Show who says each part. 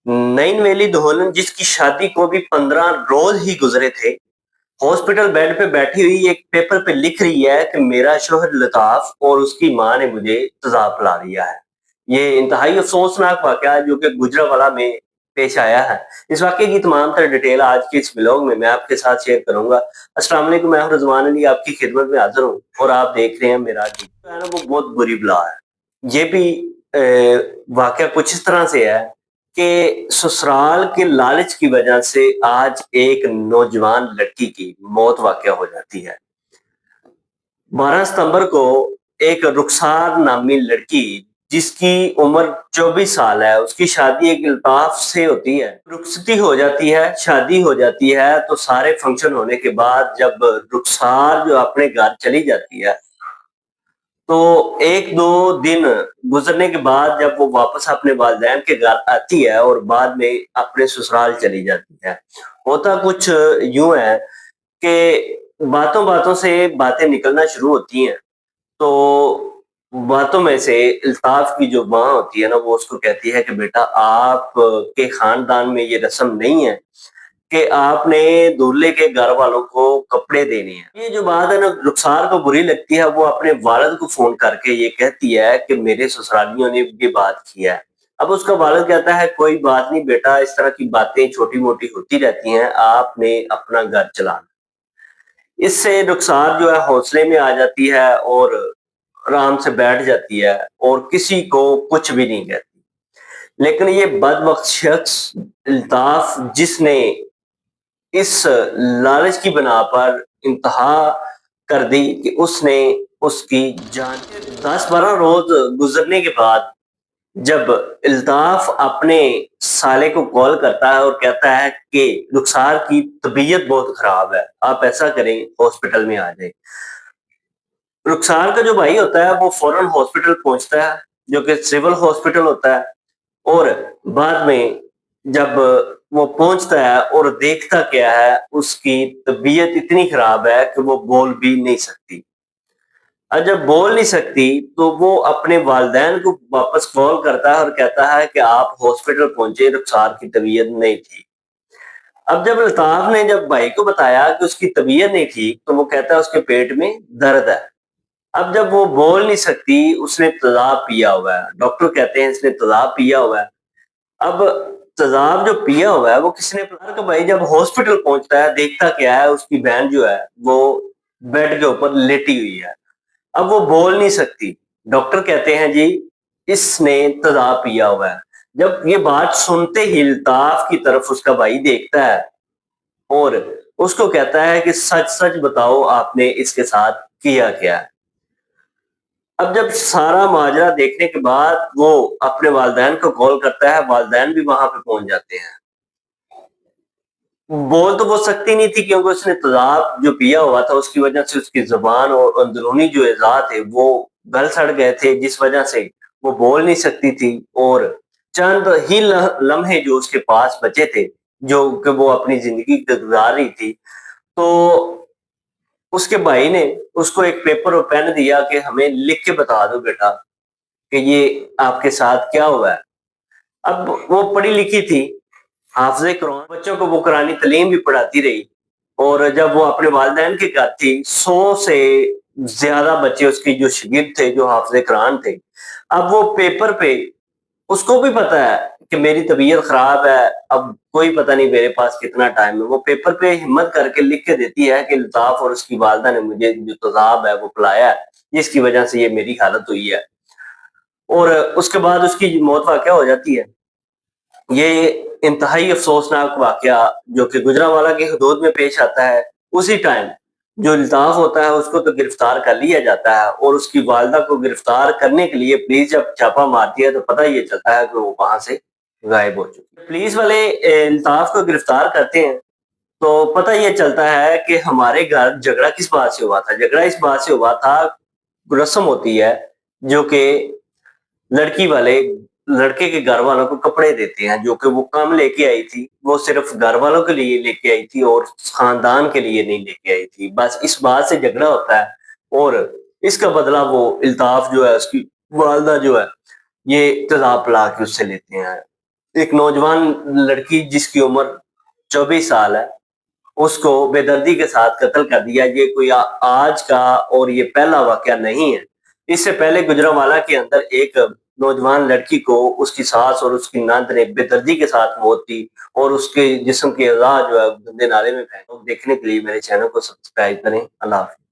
Speaker 1: Nine वेली धोलन जिसकी शादी को भी 15 रोज ही गुजरे थे, हॉस्पिटल बेड पे बैठी हुई एक पेपर पे लिख रही है कि मेरा शोहर लताफ और उसकी माँ ने मुझे तेजाब पिला दिया है। ये इंतहाई अफसोसनाक वाकया है जो कि गुजरांवाला में पेश आया है। इस वाकये की तमाम तर डिटेल आज के इस व्लॉग में मैं आपके साथ शेयर करूंगा। अस्सलाम वालेकुम, मैं हूं रिजवान अली, आपकी खिदमत में हाजिर हूँ और आप देख रहे हैं मेरा जो है ना वो बहुत बुरी बला है। ये भी वाकया कुछ इस तरह से है कि ससुराल के लालच की वजह से आज एक नौजवान लड़की की मौत वाकया हो जाती है। 12 सितंबर को एक रुखसार नामी लड़की जिसकी उम्र 24 साल है, उसकी शादी एक अल्ताफ से होती है। रुखसती हो जाती है, शादी हो जाती है, तो सारे फंक्शन होने के बाद जब रुखसार जो अपने घर चली जाती है, तो 1-2 दिन गुज़रने के बाद जब वो वापस अपने वालिदैन के घर आती है और बाद में अपने ससुराल चली जाती है। होता कुछ यूँ है कि बातों-बातों से बातें निकलना शुरू होती हैं, तो बातों में से अल्ताफ की जो माँ होती है ना, वो उसको कहती है कि बेटा आप के खानदान में ये रस्म नहीं है कि आपने दूल्हे के घर वालों को कपड़े देने हैं। ये जो बात है ना रुखसार को बुरी लगती है, वो अपने वालिद को फ़ोन करके ये कहती है कि मेरे ससुरालियों ने ये बात की है। अब उसका वालिद कहता है कोई बात नहीं बेटा, इस तरह की बातें छोटी-मोटी होती रहती हैं, आपने अपना घर चलाना। इससे रुखसार जो है हौसले में आ जाती है और आराम से बैठ जाती है और किसी को कुछ भी नहीं कहती। लेकिन ये बदबख्त शख्स अल्ताफ जिसने इस लालच की बिना पर इंतहा कर दी कि उसने उसकी जान 10-12 रोज गुजरने के बाद जब अल्ताफ अपने साले को कॉल करता है और कहता है कि रुखसार की तबीयत बहुत खराब है, आप ऐसा करें हॉस्पिटल में आ जाएं। रुखसार का जो भाई होता है वो फौरन हॉस्पिटल पहुंचता है, जो कि सिविल हॉस्पिटल होता है, और बाद में जब वो पहुंचता है और देखता क्या है, उसकी तबीयत इतनी खराब है कि वो बोल भी नहीं सकती। और जब बोल नहीं सकती तो वो अपने वालिदैन को वापस कॉल करता है और कहता है कि आप हॉस्पिटल पहुंचे, रुखसार की तबीयत नहीं ठीक। अब जब अल्ताफ ने जब भाई को बताया कि उसकी तबीयत नहीं ठीक, तो वो कहता है उसके पेट में दर्द है। अब जब वो बोल नहीं सकती, उसने तेज़ाब पिया हुआ है। डॉक्टर कहते हैं इसने तेज़ाब पिया हुआ है। अब तेज़ाब जो पिया हुआ है वो किसने पिलाया? का भाई जब हॉस्पिटल पहुँचता है, देखता क्या है उसकी बहन जो है वो बेड के ऊपर लेटी हुई है। अब वो बोल नहीं सकती। डॉक्टर कहते हैं जी इसने तेज़ाब पिया हुआ है। जब ये बात सुनते ही अल्ताफ की तरफ उसका भाई देखता है और उसको कहता है कि सच-सच बताओ आपने इसके साथ किया क्या है? अब जब सारा माजरा देखने के बाद वो अपने वालिदैन को कॉल करता है, वालिदैन भी वहाँ पे पहुँच जाते हैं। बोल तो वो सकती नहीं थी क्योंकि उसने तेज़ाब जो पिया हुआ था उसकी वजह से उसकी ज़ुबान और अंदरूनी जो एज़ा थे वो गल-सड़ गए थे, जिस वजह से वो बोल नहीं सकती थी और चंद ही लम्हे जो उसके पास बचे थे, जो कि वो अपनी ज़िंदगी गुज़ार रही थी, तो उसके भाई ने उसको एक पेपर और पेन दिया कि हमें लिख के बता दो बेटा कि ये आपके साथ क्या हुआ है। अब वो पढ़ी-लिखी थी, हाफ़िज़े कुरान, बच्चों को वो कुरानी तालीम भी पढ़ाती रही और जब वो अपने वालिदैन के घर थी, 100 से ज़्यादा बच्चे उसके जो शागिर्द थे, जो हाफ़िज़े कुरान थे। अब वो पेपर पे उसको भी पता है कि मेरी तबीयत ख़राब है, अब कोई पता नहीं मेरे पास कितना टाइम है। वो पेपर पे हिम्मत करके लिख के देती है कि अल्ताफ़ और उसकी वालिदा ने मुझे जो तेज़ाब है वो पिलाया है, जिसकी वजह से ये मेरी हालत हुई है। और उसके बाद उसकी मौत वाक़या हो जाती है। ये इंतहाई अफ़सोसनाक वाक़या जो कि गुजरांवाला की हदूद में पेश आता है, उसी टाइम जो अल्ताफ़ होता है उसको तो गिरफ्तार कर लिया जाता है और उसकी वालिदा को गिरफ्तार करने के लिए पुलिस जब छापा मारती है तो पता ये चलता है कि वो वहाँ से गायब हो चुकी है। पुलिस वाले अल्ताफ़ को गिरफ्तार करते हैं, तो पता ये चलता है कि हमारे घर झगड़ा किस बात से हुआ था। झगड़ा इस बात से हुआ था, रस्म होती है जो कि लड़की वाले लड़के के घर वालों को कपड़े देते हैं, जो कि वो कम लेके आई थी। वो सिर्फ़ घर वालों के लिए लेके आई थी और ख़ानदान के लिए नहीं लेके आई थी। बस इस बात से झगड़ा होता है और इसका बदला वो अल्ताफ़ जो है उसकी वालिदा जो है, ये तेज़ाब पिला के उससे लेते हैं। ایک نوجوان لڑکی جس کی عمر 24 سال ہے، اس کو بے دردی کے ساتھ قتل کر دیا۔ یہ کوئی آج کا اور یہ پہلا واقعہ نہیں ہے۔ اس سے پہلے گجرانوالہ کے اندر ایک نوجوان لڑکی کو اس کی ساس اور اس کی نند نے بے دردی کے ساتھ موت دی اور اس کے جسم کے اعضاء جو ہے گندے نالے میں پھینکے۔ دیکھنے کے لیے میرے چینل کو سبسکرائب کریں۔ اللہ حافظ۔